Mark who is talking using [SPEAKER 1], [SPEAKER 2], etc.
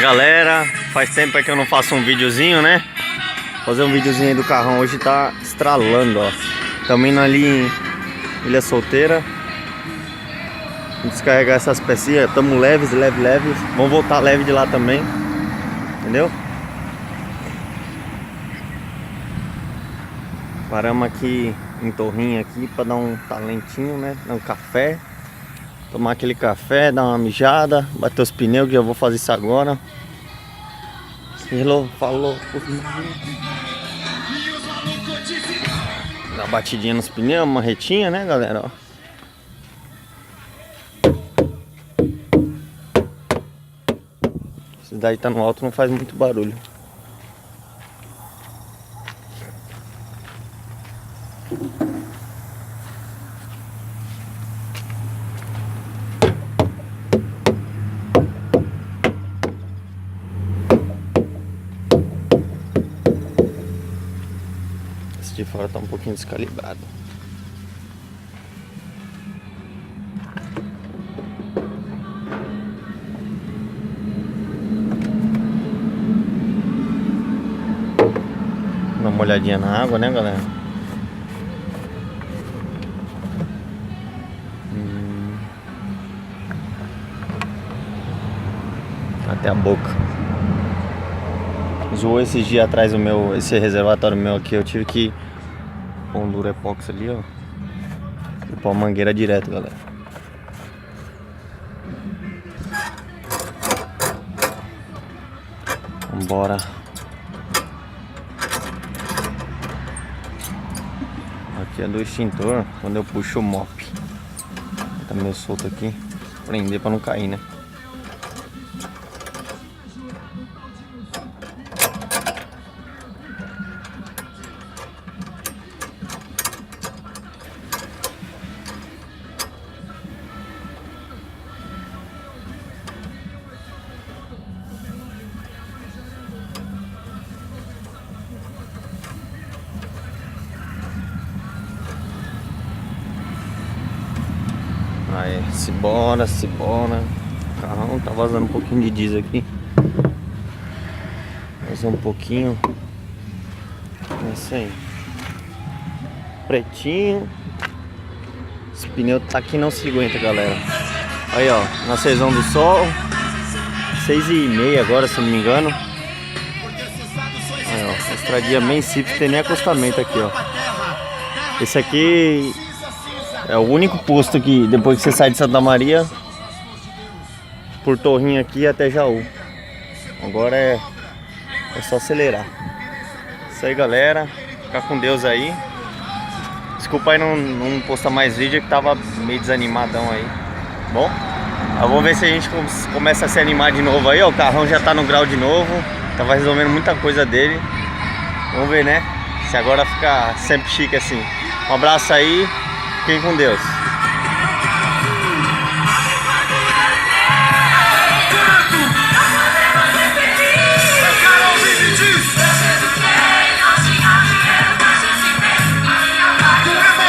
[SPEAKER 1] Galera, faz tempo aí que eu não faço um videozinho, né? Fazer um videozinho aí do carrão hoje tá estralando, ó. Tamo indo ali em Ilha Solteira. Descarregar essas pecinhas, tamo leves. Vamos voltar leve de lá também. Entendeu? Paramos aqui em Torrinha aqui pra dar um talentinho, né? Dar um café. Tomar aquele café, dar uma mijada, bater os pneus, que eu vou fazer isso agora. Hello, falou. Dá uma batidinha nos pneus, uma retinha, né, galera? Ó. Se daí tá no alto, não faz muito barulho. Esse de fora tá um pouquinho descalibrado. Dá uma olhadinha na água, né, galera? Até a boca. Zoou esses dias atrás esse reservatório meu aqui. Eu tive que pôr um Durepox ali, ó. E pôr a mangueira direto, galera. Vambora. Aqui é do extintor, quando eu puxo o mop. Tá meio solto aqui. Prender pra não cair, né? Aí, simbora. O carrão tá vazando um pouquinho de diesel aqui. Vazou um pouquinho. É isso aí. Pretinho. Esse pneu tá aqui, não se aguenta, galera. Aí, ó, na Nascerzão do Sol. 6h30 agora, se não me engano. Aí, ó, estradinha bem simples, tem nem acostamento aqui, ó. Esse aqui é o único posto que depois que você sai de Santa Maria, por Torrinha aqui até Jaú. Agora é só acelerar. Isso aí, galera. Ficar com Deus aí. Desculpa aí não postar mais vídeo, que tava meio desanimadão aí. Bom, vamos ver se a gente começa a se animar de novo aí, ó. O carrão já tá no grau de novo. Tava resolvendo muita coisa dele. Vamos ver, né? Se agora fica sempre chique assim. Um abraço aí. Fiquem com Deus.